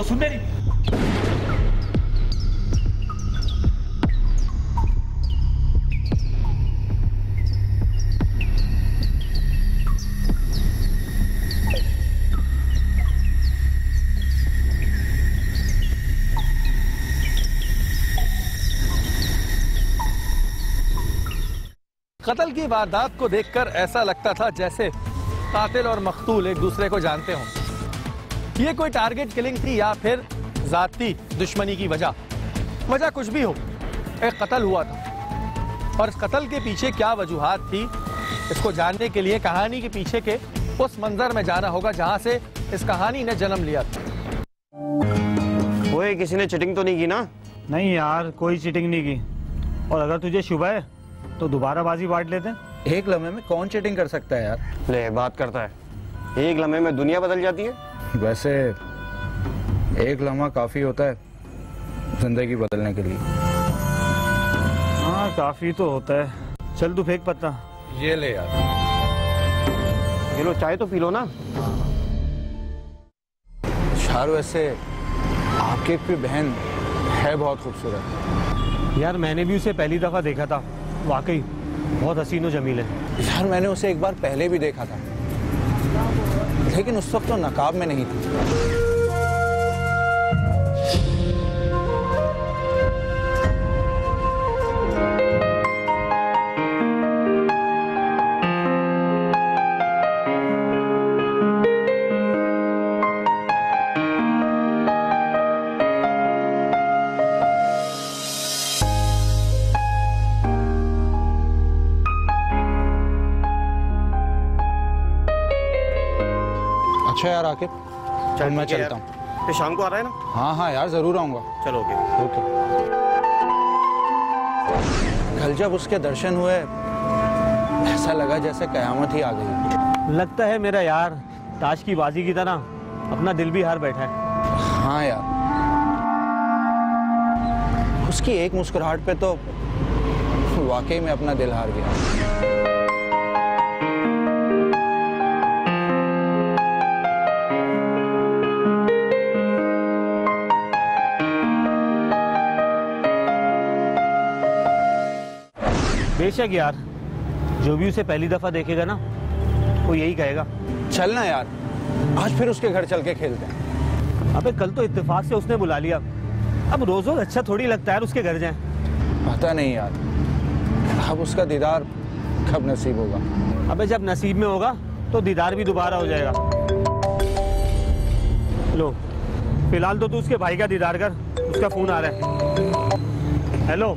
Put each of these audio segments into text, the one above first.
तो सुन मेरी। कत्ल की वारदात को देखकर ऐसा लगता था जैसे कातिल और मकतूल एक दूसरे को जानते हों। ये कोई टारगेट किलिंग थी या फिर जाती दुश्मनी की वजह कुछ भी हो, एक कत्ल हुआ था और इस कत्ल के पीछे क्या वजूहात थी, इसको जानने के लिए कहानी के पीछे के उस मंजर में जाना होगा जहां से इस कहानी ने जन्म लिया था। ओए, किसी ने चीटिंग तो नहीं की ना? नहीं यार, कोई चीटिंग नहीं की। और अगर तुझे शुभ है तो दोबारा बाजी बांट लेते हैं। एक लम्हे में कौन चीटिंग कर सकता है यार? ले बात करता है, एक लम्हे में दुनिया बदल जाती है। वैसे एक लम्हा काफी होता है जिंदगी बदलने के लिए। हाँ, काफी तो होता है। चल तू फेंक पत्ता। ये ले यार। ये लो, चाय तो पी लो ना। शार, वैसे आपकी भी बहन है बहुत खूबसूरत। यार मैंने भी उसे पहली दफा देखा था, वाकई बहुत हसीन और जमील है। यार मैंने उसे एक बार पहले भी देखा था, लेकिन उस वक्त तो नकाब में नहीं थी। अच्छा यार आकिब, चल मैं चलता हूँ। तो शाम को आ रहा है ना? हाँ हाँ यार, जरूर आऊंगा। चलो ओके। कल जब उसके दर्शन हुए ऐसा लगा जैसे कयामत ही आ गई। लगता है मेरा यार ताश की बाजी की तरह अपना दिल भी हार बैठा है। हाँ यार, उसकी एक मुस्कुराहट पे तो वाकई में अपना दिल हार गया। बेशक यार, जो भी उसे पहली दफा देखेगा ना वो यही कहेगा। चल ना यार, आज फिर उसके घर चल के खेलते हैं। अबे कल तो इत्तेफाक से उसने बुला लिया, अब रोज रोज अच्छा थोड़ी लगता है उसके घर जाएं। पता नहीं यार, अब उसका दीदार कब नसीब होगा। अबे जब नसीब में होगा तो दीदार भी दोबारा हो जाएगा। लो, फिलहाल तो तू उसके भाई का दीदार कर, उसका फोन आ रहा है। हेलो।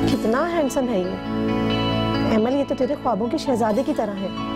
कितना हैंडसम है ये एमल, ये तो तेरे ख्वाबों की शहजादे की तरह है।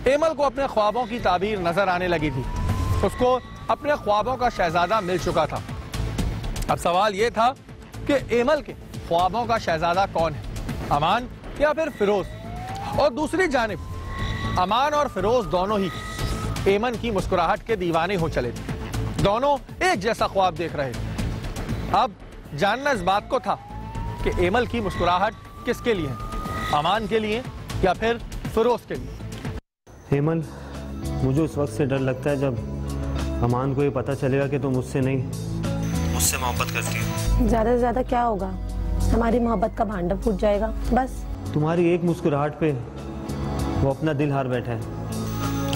एमल को अपने ख्वाबों की ताबीर नजर आने लगी थी। उसको अपने ख्वाबों का शहजादा मिल चुका था। अब सवाल यह था कि एमल के ख्वाबों का शहजादा कौन है, अमान या फिर फिरोज। और दूसरी जानिब अमान और फिरोज दोनों ही एमन की मुस्कुराहट के दीवाने हो चले थे। दोनों एक जैसा ख्वाब देख रहे थे। अब जानना इस बात को था कि एमल की मुस्कुराहट किसके लिए है, अमान के लिए या फिर फिरोज के लिए। हेमल, मुझे उस वक्त से डर लगता है जब अमान को ये पता चलेगा कि तुम मुझसे नहीं, मुझसे मोहब्बत करती हो। ज्यादा से ज्यादा क्या होगा, हमारी मोहब्बत का भांडा फूट जाएगा बस। तुम्हारी एक मुस्कुराहट पे वो अपना दिल हार बैठा है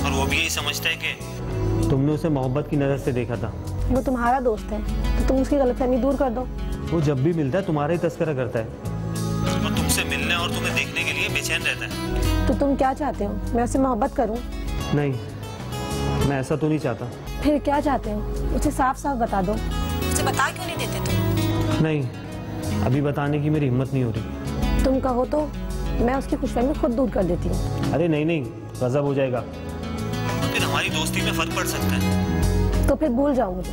और वो भी यही समझता है कि तुमने उसे मोहब्बत की नजर से देखा था। वो तुम्हारा दोस्त है तो तुम उसकी गलतफहमी दूर कर दो। वो जब भी मिलता है तुम्हारा ही तस्करा करता है और तुमसे मिलने और तुम्हें देखने के लिए बेचैन रहता है। तो तुम क्या चाहते हो, मैं उससे मोहब्बत करूं? नहीं, मैं ऐसा तो नहीं चाहता। फिर क्या चाहते हो, उसे साफ साफ बता दो। उसे बता क्यों नहीं देते तुम? नहीं, अभी बताने की मेरी हिम्मत नहीं हो रही। तुम कहो तो मैं उसकी खुशफहमी खुद दूर कर देती हूँ। अरे नहीं नहीं, गजब हो जाएगा, फिर हमारी दोस्ती में फर्क पड़ सकता है। तो फिर भूल जाओ मुझे,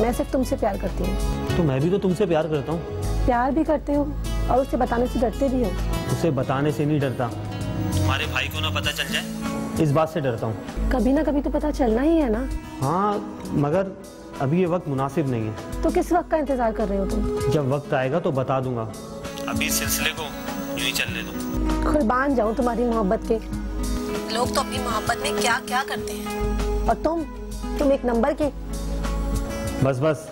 मैं सिर्फ तुमसे प्यार करती हूँ। तो मैं भी तो तुमसे प्यार करता हूँ। प्यार भी करते हो और उसे बताने से डरते भी हो। उसे बताने से नहीं डरता, तुम्हारे भाई को ना पता चल जाए इस बात से डरता हूँ। कभी ना कभी तो पता चलना ही है ना। हाँ, मगर अभी ये वक्त मुनासिब नहीं है। तो किस वक्त का इंतजार कर रहे हो तुम? जब वक्त आएगा तो बता दूंगा, अभी इस सिलसिले को यूं ही चलने दो। कुर्बान जाऊं तुम्हारी मोहब्बत के। लोग तो अपनी मोहब्बत में क्या क्या करते हैं, और तुम एक नंबर की। बस बस,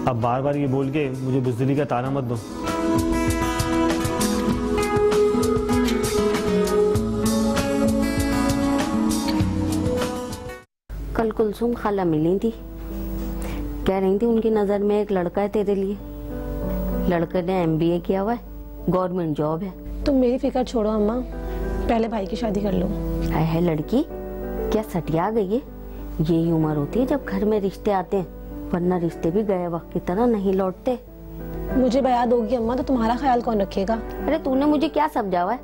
अब बार बार ये बोल के मुझे बुज़दिली का ताना मत दो। कल कुलसुम खाला मिली थी, कह रही थी उनकी नज़र में एक लड़का है तेरे लिए। लड़के ने MBA किया हुआ है, गवर्नमेंट जॉब है। तुम मेरी फिक्र छोड़ो अम्मा, पहले भाई की शादी कर लो। है लड़की क्या सटिया गई है? यही उम्र होती है जब घर में रिश्ते आते हैं, वरना रिश्ते भी गए वक्त की तरह नहीं लौटते। मुझे बयाद होगी अम्मा, तो तुम्हारा ख्याल कौन रखेगा? अरे तूने मुझे क्या समझावा है?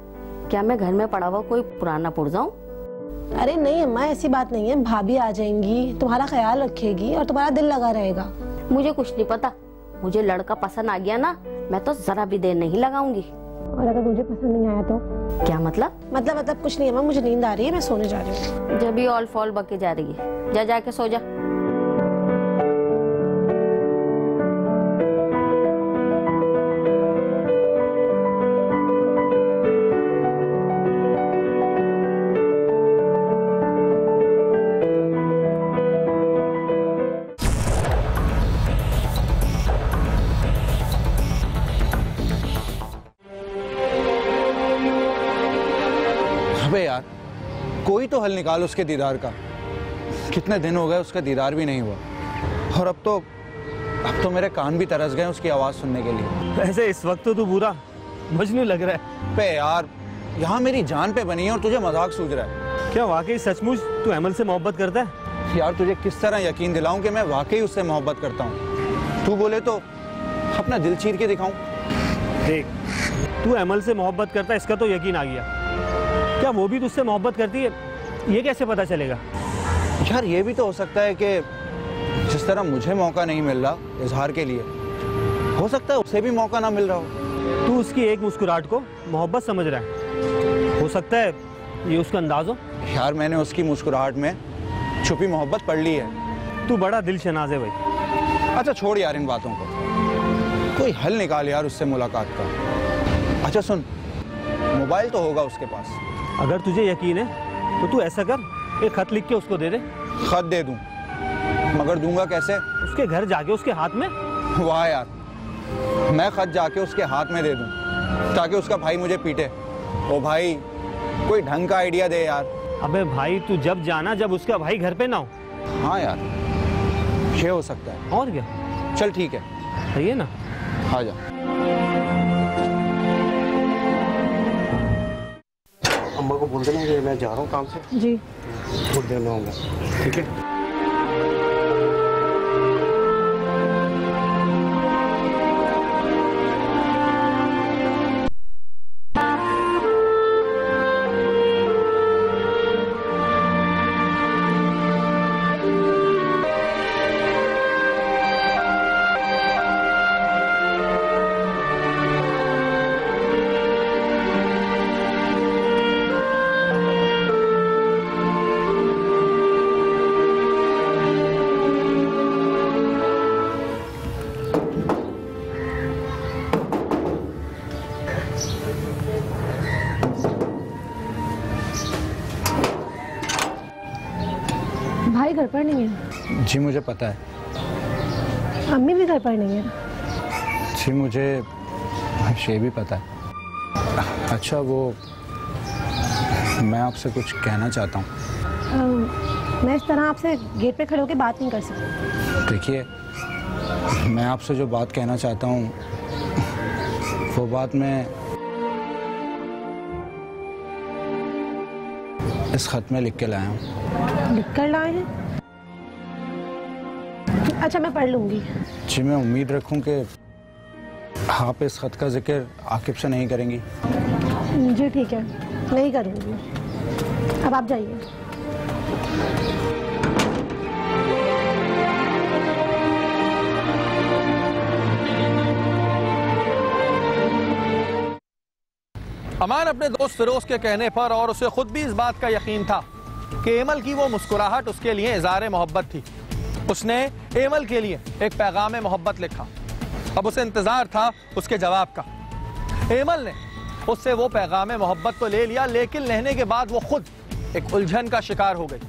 क्या मैं घर में पड़ा हुआ कोई पुराना पुर्जा हूँ? अरे नहीं अम्मा, ऐसी बात नहीं है। भाभी आ जाएंगी, तुम्हारा ख्याल रखेगी और तुम्हारा दिल लगा रहेगा। मुझे कुछ नहीं पता, मुझे लड़का पसंद आ गया ना, मैं तो जरा भी देर नहीं लगाऊंगी। और अगर मुझे पसंद नहीं आया तो? क्या मतलब? मतलब कुछ नहीं अम्मा, मुझे नींद आ रही है, मैं सोने जा रही हूँ। जब भी ऑल फॉल बके जा रही है, जा जाके सो जा। अबे यार, कोई तो हल निकाल उसके दीदार का। कितने दिन हो गए उसका दीदार भी नहीं हुआ, और अब तो मेरे कान भी तरस गए उसकी आवाज़ सुनने के लिए। वैसे इस वक्त तो तू बुरा मजनू लग रहा है। बे यार, यहाँ मेरी जान पे बनी है और तुझे मजाक सूझ रहा है। क्या वाकई सचमुच तू अमल से मोहब्बत करता है? यार तुझे किस तरह यकीन दिलाऊं कि मैं वाकई उससे मोहब्बत करता हूँ? तू बोले तो अपना दिल चीर के दिखाऊं? देख, तू अमल से मोहब्बत करता है इसका तो यकीन आ गया, क्या वो भी तुझसे मोहब्बत करती है ये कैसे पता चलेगा? यार ये भी तो हो सकता है कि जिस तरह मुझे मौका नहीं मिल रहा इजहार के लिए, हो सकता है उसे भी मौका ना मिल रहा हो। तू उसकी एक मुस्कुराहट को मोहब्बत समझ रहा है, हो सकता है ये उसका अंदाज हो। यार मैंने उसकी मुस्कुराहट में छुपी मोहब्बत पढ़ ली है। तू बड़ा दिल शनाज है भाई। अच्छा छोड़ यार इन बातों को, कोई हल निकाल यार उससे मुलाकात का। अच्छा सुन, मोबाइल तो होगा उसके पास। अगर तुझे यकीन है तो तू ऐसा कर, एक खत लिख के उसको दे दे। खत दे दूं, मगर दूंगा कैसे? उसके घर जाके उसके हाथ में। वाह यार, मैं खत जाके उसके हाथ में दे दूं ताकि उसका भाई मुझे पीटे? ओ भाई, कोई ढंग का आइडिया दे यार। अबे भाई, तू जब जाना जब उसका भाई घर पे ना हो। हाँ यार, ये हो सकता है। और क्या, चल ठीक है, सही है ना? आ जा। अम्मा को बोल देना कि मैं जा रहा हूँ काम से। जी थोड़ी देर में आऊँगा, ठीक है? भाई घर पर नहीं है? जी मुझे पता है। अम्मी भी घर पर नहीं है? जी मुझे ये भी पता है। अच्छा वो, मैं आपसे कुछ कहना चाहता हूँ। मैं इस तरह आपसे गेट पे खड़े होकर बात नहीं कर सकती। देखिए, मैं आपसे जो बात कहना चाहता हूँ वो बात मैं इस खत में लिख के लाया हूँ। लिख कर लाए हैं? अच्छा मैं पढ़ लूँगी। जी मैं उम्मीद रखूँ कि आप इस खत का जिक्र आकिब से नहीं करेंगी। जी ठीक है, नहीं करूँगी। अब आप जाइए। अमान अपने दोस्त फिरोज के कहने पर और उसे खुद भी इस बात का यकीन था कि एमल की वो मुस्कुराहट उसके लिए इज़हार मोहब्बत थी। उसने एमल के लिए एक पैगाम मोहब्बत लिखा। अब उसे इंतजार था उसके जवाब का। एमल ने उससे वो पैगाम मोहब्बत तो ले लिया, लेकिन लेने के बाद वो खुद एक उलझन का शिकार हो गई।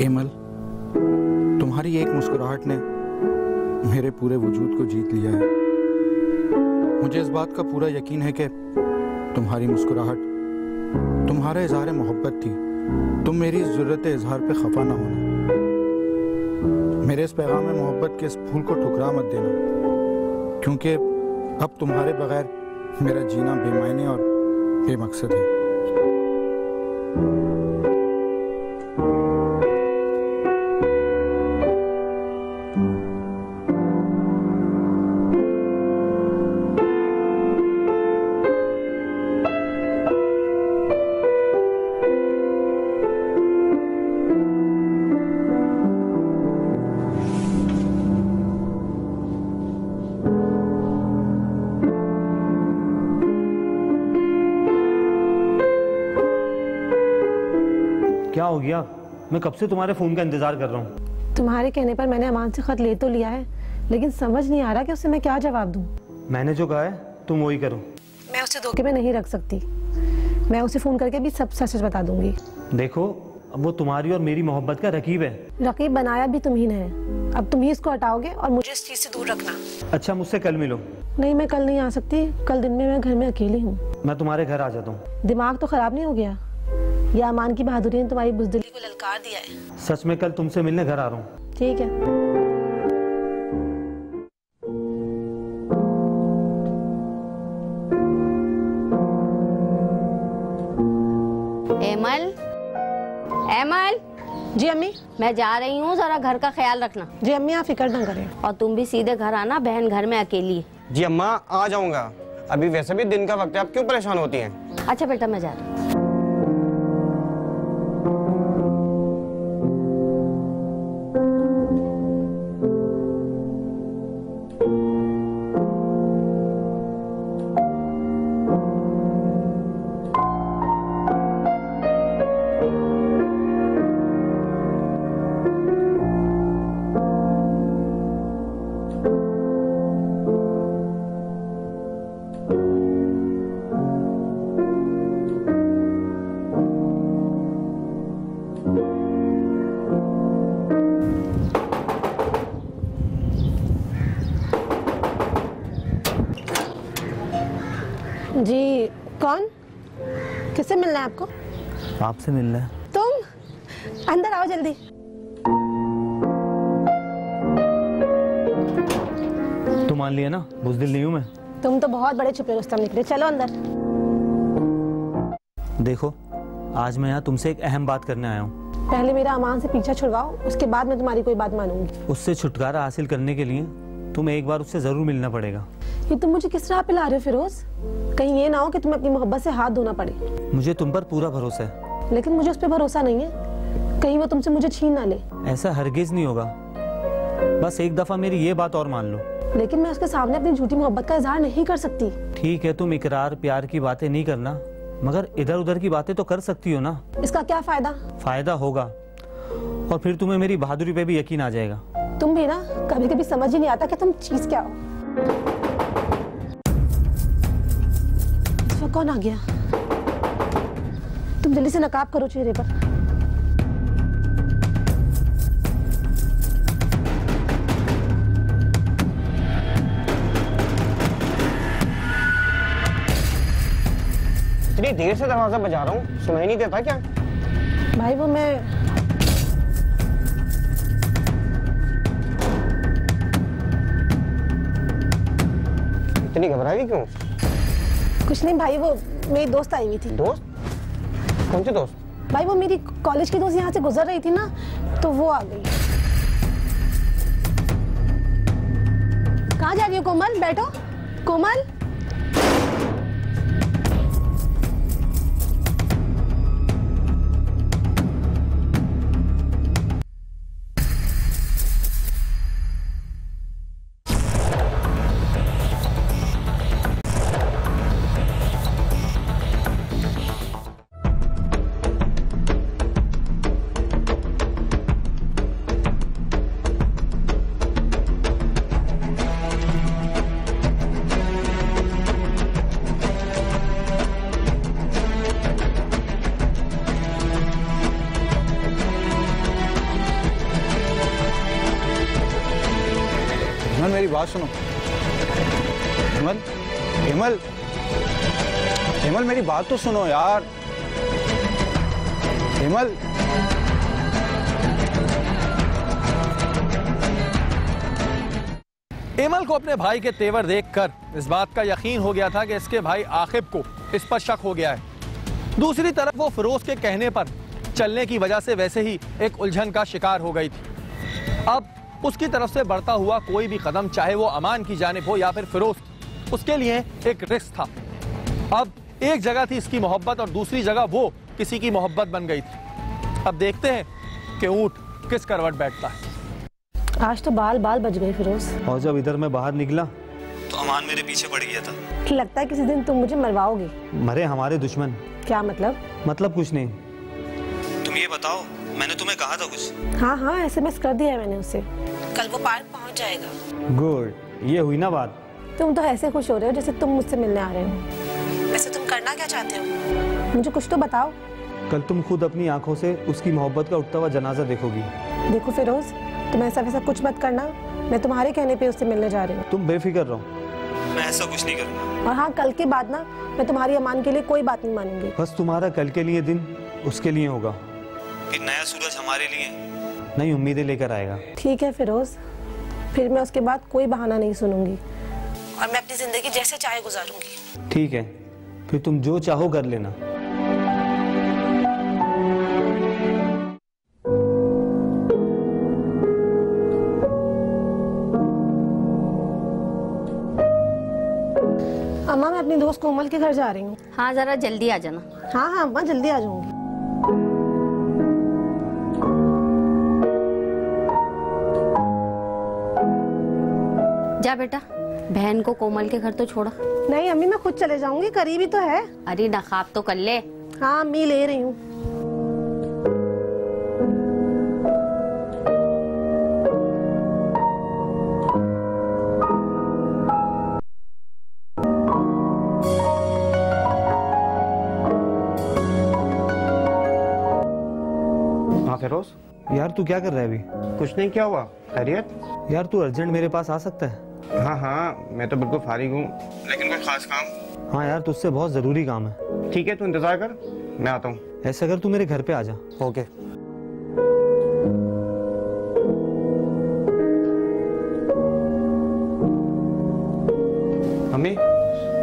एमल, तुम्हारी एक मुस्कुराहट ने मेरे पूरे वजूद को जीत लिया है। मुझे इस बात का पूरा यकीन है कि तुम्हारी मुस्कुराहट तुम्हारा इज़हार मोहब्बत थी। तुम मेरी इस ज़रूरत इज़हार पे खफा ना होना। मेरे इस पैगाम मोहब्बत के इस फूल को ठुकरा मत देना, क्योंकि अब तुम्हारे बगैर मेरा जीना बेमायने और बेमकसद है। क्या हो गया? मैं कब से तुम्हारे फोन का इंतजार कर रहा हूँ। तुम्हारे कहने पर मैंने अमान से खत ले तो लिया है, लेकिन समझ नहीं आ रहा कि उसे मैं क्या जवाब दूँ। मैंने जो कहा है तुम वही करो। मैं उसे धोखे में नहीं रख सकती। मैं उसे फोन करके भी सब सच बता दूंगी। देखो, अब वो तुम्हारी और मेरी मोहब्बत का रकीब है। रकीब बनाया भी तुम्ही ने है। अब तुम ही इसको हटाओगे और मुझे इस चीज से दूर रखना। अच्छा, मुझसे कल मिलो। नहीं, मैं कल नहीं आ सकती। कल दिन में मैं घर में अकेली हूँ। मैं तुम्हारे घर आ जाता हूँ। दिमाग तो खराब नहीं हो गया? या अमान की बहादुरी ने तुम्हारी बुज़दिली को ललकार दिया है? सच में कल तुमसे मिलने घर आ रहा हूँ। ठीक है। Emil, Emil. जी अम्मी। मैं जा रही हूँ, जरा घर का ख्याल रखना। जी अम्मी, आप फिक्र ना करें। और तुम भी सीधे घर आना, बहन घर में अकेली है। जी अम्मा, आ जाऊंगा। अभी वैसे भी दिन का वक्त है, आप क्यों परेशान होती हैं? अच्छा बेटा, मैं जा रही हूँ। जी कौन? किससे मिलना है आपको? आपसे मिलना है। तुम अंदर आओ जल्दी। तुम मान लिया ना, बुज़दिल नहीं हूँ मैं। तुम तो बहुत बड़े छुपे रुस्तम निकले। चलो अंदर। देखो, आज मैं यहाँ तुमसे एक अहम बात करने आया हूँ। पहले मेरा अमान से पीछा छुड़वाओ, उसके बाद मैं तुम्हारी कोई बात मानूंगी। उससे छुटकारा हासिल करने के लिए तुम्हें एक बार उससे जरूर मिलना पड़ेगा। ये तुम मुझे किस राह पे ला रहे हो फिरोज? कहीं ये ना हो कि तुम्हें अपनी मोहब्बत से हाथ धोना पड़े। मुझे तुम पर पूरा भरोसा है। लेकिन मुझे उस पर भरोसा नहीं है, कहीं वो तुमसे मुझे छीन ना ले। ऐसा हरगिज नहीं होगा, बस एक दफा मेरी ये बात और मान लो। लेकिन मैं उसके सामने अपनी झूठी मोहब्बत का इजहार नहीं कर सकती। ठीक है, तुम इकरार प्यार की बातें नहीं करना, मगर इधर उधर की बातें तो कर सकती हो ना। इसका क्या फायदा? फायदा होगा, और फिर तुम्हें मेरी बहादुरी पे भी यकीन आ जाएगा। तुम भी ना कभी कभी समझ ही नहीं आता कि तुम चीज क्या हो। कौन आ गया? तुम जल्दी से नकाब करो चेहरे पर। इतनी देर से दरवाजा बजा रहा हूँ, सुनाई नहीं देता क्या? भाई वो मैं इतनी घबराई क्यों? कुछ नहीं भाई, वो मेरी दोस्त आई हुई थी। दोस्त? कौन सी दोस्त? भाई वो मेरी कॉलेज की दोस्त यहाँ से गुजर रही थी ना, तो वो आ गई। कहाँ जा रही हो कोमल? बैठो कोमल। हेमल मेरी बात सुनो। हेमल, हेमल, हेमल मेरी बात तो सुनो यार। हेमल, एमल को अपने भाई के तेवर देखकर इस बात का यकीन हो गया था कि इसके भाई आकिब को इस पर शक हो गया है। दूसरी तरफ वो फिरोज के कहने पर चलने की वजह से वैसे ही एक उलझन का शिकार हो गई थी। अब उसकी तरफ से बढ़ता हुआ कोई भी कदम, चाहे वो अमान की जानिब हो या फिर फिरोज की, उसके लिए एक रिस्क था। अब एक जगह थी इसकी मोहब्बत और दूसरी जगह वो किसी की मोहब्बत बन गई थी। अब देखते हैं कि ऊंट किस करवट बैठता है। आज तो बाल बाल बच गए फिरोज। और जब इधर मैं बाहर निकला तो अमान मेरे पीछे पड़ गया था। लगता है किसी दिन तुम मुझे मरवाओगे। मरे हमारे दुश्मन। क्या मतलब? मतलब कुछ नहीं। तुम ये बताओ, मैंने तुम्हें कहा था कुछ? हाँ हाँ, SMS कर दिया है मैंने उसे। कल वो पार्क पहुंच जाएगा। गुड, ये हुई ना बात। तुम तो ऐसे खुश हो रहे हो जैसे तुम मुझसे मिलने आ रहे हो। वैसे तुम करना क्या चाहते हो? मुझे कुछ तो बताओ। कल तुम खुद अपनी आंखों से उसकी मोहब्बत का उठता हुआ जनाजा देखोगी। देखो फिरोज, तुम ऐसा वैसा कुछ मत करना। मैं तुम्हारे कहने पे उससे मिलने जा रही हूँ। तुम बेफिक्र रहो, मैं ऐसा कुछ नहीं करूँगा। और हाँ, कल के बाद ना मैं तुम्हारी अमान के लिए कोई बात नहीं मानूंगी। बस तुम्हारा कल के लिए दिन उसके लिए होगा, फिर नया सूरज हमारे लिए नई उम्मीदें लेकर आएगा। ठीक है फिरोज, फिर मैं उसके बाद कोई बहाना नहीं सुनूंगी और मैं अपनी जिंदगी जैसे चाहे गुजारूंगी। ठीक है, फिर तुम जो चाहो कर लेना। अम्मा, मैं अपनी दोस्त कोमल के घर जा रही हूँ। हाँ, जरा जल्दी आ जाना। हाँ हाँ अम्मा, जल्दी आ जाऊंगी। जा बेटा, बहन को कोमल के घर तो छोड़ा। नहीं अम्मी, मैं खुद चले जाऊंगी, करीबी तो है। अरे नकाब तो कर ले। हाँ अम्मी, ले रही हूँ। हाँ फिरोज? यार तू क्या कर रहा है अभी? कुछ नहीं, क्या हुआ? खैरियत? यार तू अर्जेंट मेरे पास आ सकता है? हाँ हाँ, मैं तो बिल्कुल फारिग हूँ, लेकिन कोई खास काम? हाँ यार, तुझसे बहुत जरूरी काम है। ठीक है, तू इंतजार कर, मैं आता हूँ। ऐसा कर, तू मेरे घर पे आ जा। ओके। मम्मी,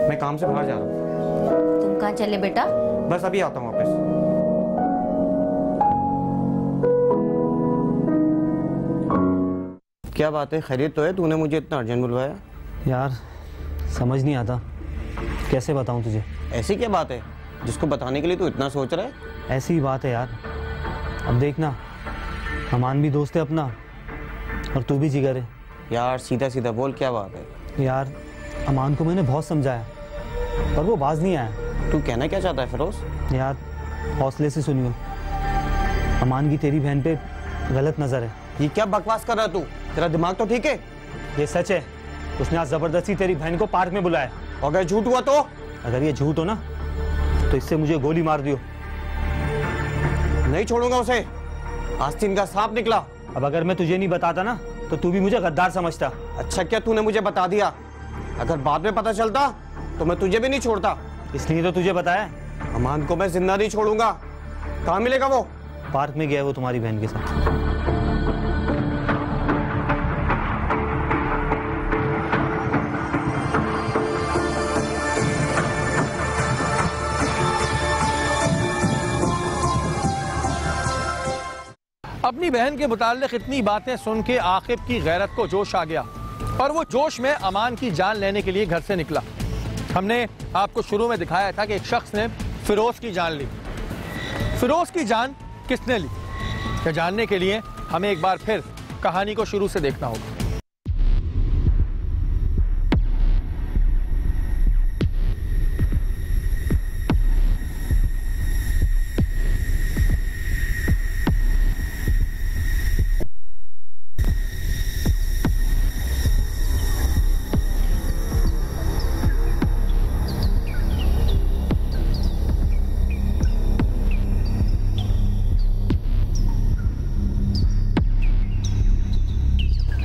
मैं काम से बाहर जा रहा हूँ। तुम कहाँ चले बेटा? बस अभी आता हूँ वापस। क्या बात है, खैरियत तो है? तूने मुझे इतना अर्जेंट बुलवाया? यार समझ नहीं आता, कैसे बताऊं तुझे। ऐसी क्या बात है जिसको बताने के लिए तू इतना सोच रहा है? ऐसी ही बात है यार। अब देखना, अमान भी दोस्त है अपना और तू भी जिगर है। यार सीधा सीधा बोल, क्या बात है? यार अमान को मैंने बहुत समझाया पर वो बाज नहीं आया। तू कहना क्या चाहता है फिरोज? यार हौसले से सुनियो, अमान की तेरी बहन पे गलत नज़र है। ये क्या बकवास कर रहा है तू? तेरा दिमाग तो ठीक है? ये सच है, उसने आज जबरदस्ती तेरी बहन को पार्क में बुलाया। अगर झूठ हुआ तो? अगर ये झूठ हो ना तो इससे मुझे गोली मार दियो। नहीं छोड़ूंगा उसे, आस्तीन का सांप निकला। अब अगर मैं तुझे नहीं बताता ना तो तू भी मुझे गद्दार समझता। अच्छा क्या तूने मुझे बता दिया? अगर बाद में पता चलता तो मैं तुझे भी नहीं छोड़ता। इसलिए तो तुझे बताया। अमान को मैं जिंदा नहीं छोड़ूंगा। कहाँ मिलेगा वो? पार्क में गया है वो तुम्हारी बहन के साथ। अपनी बहन के मुताल्लिक इतनी बातें सुन के आकिब की गैरत को जोश आ गया और वो जोश में अमान की जान लेने के लिए घर से निकला। हमने आपको शुरू में दिखाया था कि एक शख्स ने फिरोज की जान ली। फिरोज की जान किसने ली, यह जानने के लिए हमें एक बार फिर कहानी को शुरू से देखना होगा।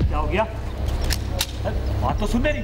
क्या हो गया? बात तो सुन मेरी।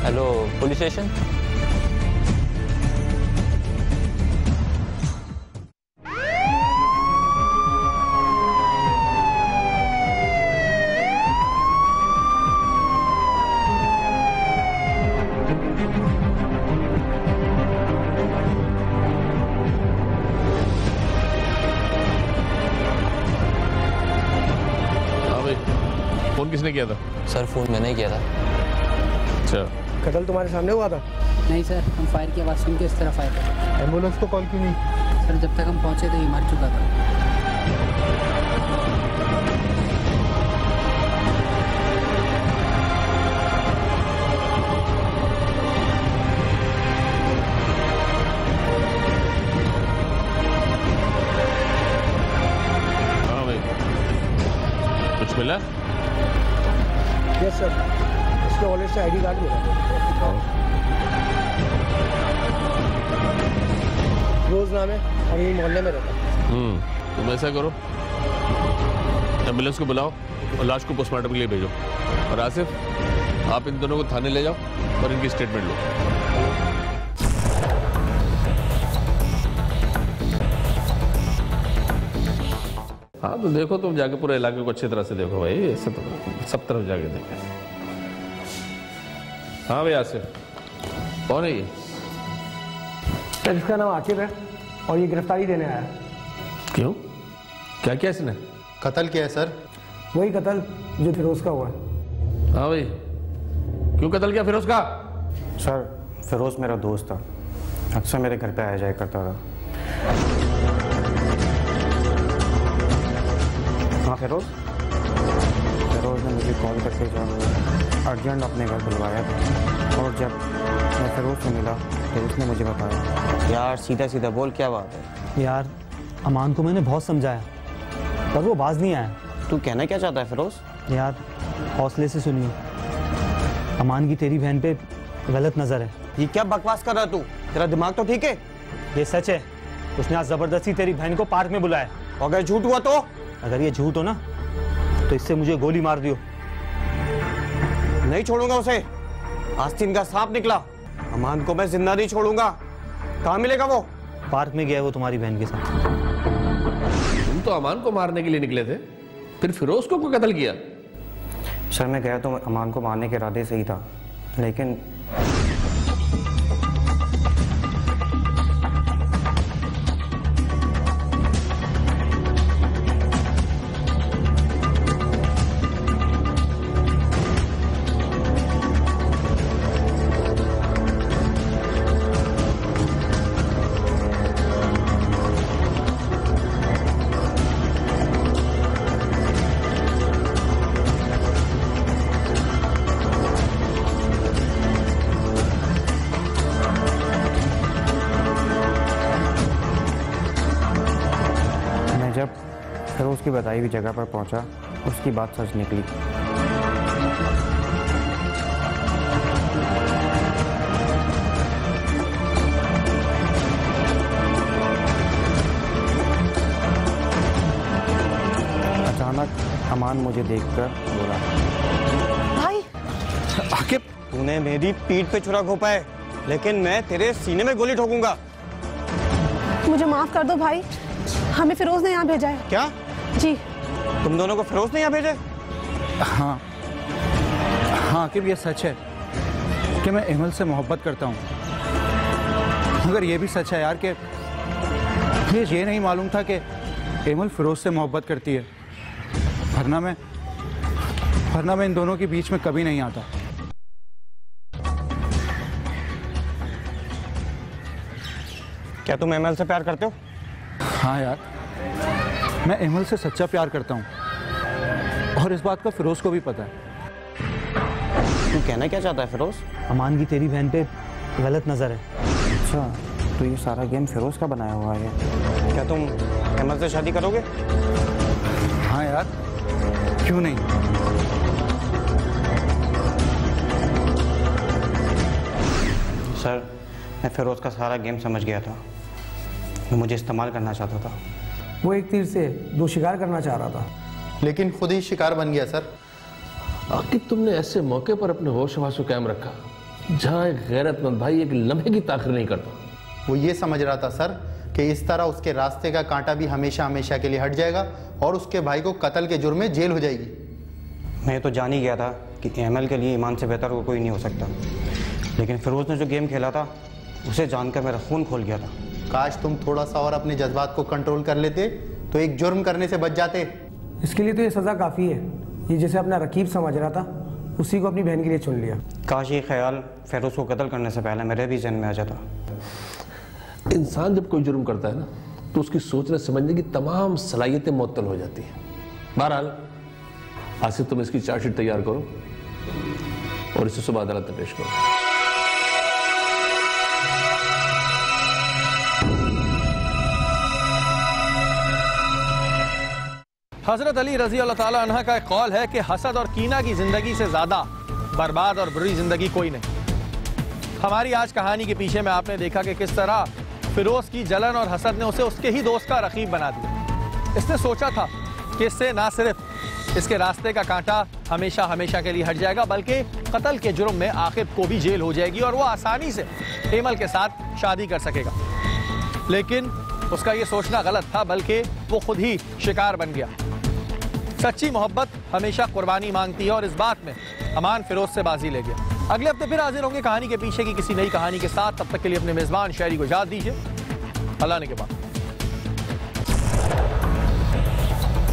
Hello, police station. हाँ भाई, फोन किसने किया था? सर फोन मैंने ही किया था। अच्छा, कत्ल तुम्हारे सामने हुआ था? नहीं सर, हम फायर की आवाज़ सुन के इस तरफ आए थे। एम्बुलेंस को कॉल क्यों नहीं? सर जब तक हम पहुंचे थे ये मर चुका था। हाँ भाई, कुछ मिला? यस सर, इसके वॉलेट से आईडी कार्ड मिला। रोज नाम है और यही मोहल्ले में रहता। तुम ऐसा करो, एम्बुलेंस को बुलाओ और लाश को पोस्टमार्टम के लिए भेजो। और आसिफ, आप इन दोनों को थाने ले जाओ और इनकी स्टेटमेंट लो। हाँ तो देखो, तुम जाके पूरे इलाके को अच्छी तरह से देखो भाई, ऐसे तो सब तरफ जाके देखो। हाँ भाई आसिफ, कौन है ये? सर इसका नाम आकिब है और ये गिरफ्तारी देने आया। क्यों, क्या किया इसने? कत्ल किया है सर। वही कत्ल जो फिरोज का हुआ है। हाँ भाई, क्यों कत्ल किया फिरोज का? सर फिरोज मेरा दोस्त था, अक्सर मेरे घर पे आया जाया करता था। हाँ फिरोज ने मुझे कॉल करके जब अर्जेंट अपने घर बुलवाया था और जब मैं फिरोज से मिला तो उसने मुझे बताया। यार सीधा सीधा बोल, क्या बात है? यार अमान को मैंने बहुत समझाया पर वो बाज नहीं आया। तू कहना क्या चाहता है फिरोज? यार हौसले से सुनियो, अमान की तेरी बहन पे गलत नजर है। ये क्या बकवास कर रहा तू? तेरा दिमाग तो ठीक है? ये सच है, उसने आज जबरदस्ती तेरी बहन को पार्क में बुलाया। अगर झूठ हुआ तो? अगर ये झूठ हो ना तो इससे मुझे गोली मार दियो। नहीं छोड़ूंगा उसे, आस्तीन का सांप निकला। अमान को मैं जिंदा नहीं छोड़ूंगा। कहाँ मिलेगा वो? पार्क में गया है वो तुम्हारी बहन के साथ। तुम तो अमान को मारने के लिए निकले थे, फिर फिरोज को क्यों कत्ल किया? सर मैं गया तो अमान को मारने के इरादे से ही था, लेकिन जब फिरोज की बताई हुई जगह पर पहुंचा, उसकी बात सच निकली। अचानक अमान मुझे देखकर बोला, भाई आकिब तूने मेरी पीठ पे छुरा घोंपा है, लेकिन मैं तेरे सीने में गोली ठोकूंगा। मुझे माफ कर दो भाई, हमें फिरोज ने यहाँ भेजा है। क्या? जी। तुम दोनों को फिरोज ने यहाँ भेजे? हाँ हाँ आकिब, ये सच है कि मैं एमल से मोहब्बत करता हूँ, मगर ये भी सच है यार कि मुझे ये नहीं मालूम था कि एमल फिरोज से मोहब्बत करती है, वरना मैं इन दोनों के बीच में कभी नहीं आता। क्या तुम एमल से प्यार करते हो? हाँ यार, मैं एमल से सच्चा प्यार करता हूँ, और इस बात का फिरोज को भी पता है। तू कहना क्या चाहता है फिरोज? अमान की तेरी बहन पे गलत नज़र है। अच्छा, तो ये सारा गेम फिरोज का बनाया हुआ है। क्या तुम एमल से शादी करोगे? हाँ यार, क्यों नहीं। सर, मैं फिरोज का सारा गेम समझ गया था। वो मुझे इस्तेमाल करना चाहता था। वो एक तीर से दो शिकार करना चाह रहा था, लेकिन खुद ही शिकार बन गया सर। आखिर तुमने ऐसे मौके पर अपने होश हवास को कायम रखा जहां एक गैरतमंद भाई एक लम्हे की ताखिर नहीं करता। वो ये समझ रहा था सर कि इस तरह उसके रास्ते का कांटा भी हमेशा हमेशा के लिए हट जाएगा और उसके भाई को कत्ल के जुर्म में जेल हो जाएगी। मैं तो जान ही गया था कि एमएल के लिए ईमान से बेहतर कोई नहीं हो सकता, लेकिन फिरोज ने जो गेम खेला था उसे जानकर मेरा खून खोल गया था। काश तुम थोड़ा सा और अपने जज्बात को कंट्रोल कर लेते तो एक जुर्म करने से बच जाते। इसके लिए तो ये सज़ा काफ़ी है। ये जैसे अपना रकीब समझ रहा था, उसी को अपनी बहन के लिए चुन लिया। काश ये ख्याल फिरोज को कत्ल करने से पहले मेरे भी जहन में आ जाता। इंसान जब कोई जुर्म करता है ना, तो उसकी सोचने समझने की तमाम सलाहियतें मुअत्तल हो जाती हैं। बहरहाल आसिफ, तुम इसकी चार्जशीट तैयार करो और इसे सुबह अदालत में पेश करो। हजरत अली रजी अल्लाह ताला अन्हा का एक कौल है कि हसद और कीना की जिंदगी से ज्यादा बर्बाद और बुरी जिंदगी कोई नहीं। हमारी आज कहानी के पीछे में आपने देखा कि किस तरह फिरोज की जलन और हसद ने उसे उसके ही दोस्त का रकीब बना दिया। इसने सोचा था कि इससे ना सिर्फ इसके रास्ते का कांटा हमेशा हमेशा के लिए हट जाएगा, बल्कि कत्ल के जुर्म में आखिब को भी जेल हो जाएगी और वो आसानी से एमल के साथ शादी कर सकेगा। लेकिन उसका ये सोचना गलत था, बल्कि वो खुद ही शिकार बन गया। सच्ची मोहब्बत हमेशा कुर्बानी मांगती है और इस बात में अमान फिरोज से बाजी ले गया। अगले हफ्ते फिर हाजिर होंगे कहानी के पीछे की किसी नई कहानी के साथ। तब तक के लिए अपने मेजबान शायरी को इजाज़त दीजिए। अल्लाह ने के बाद।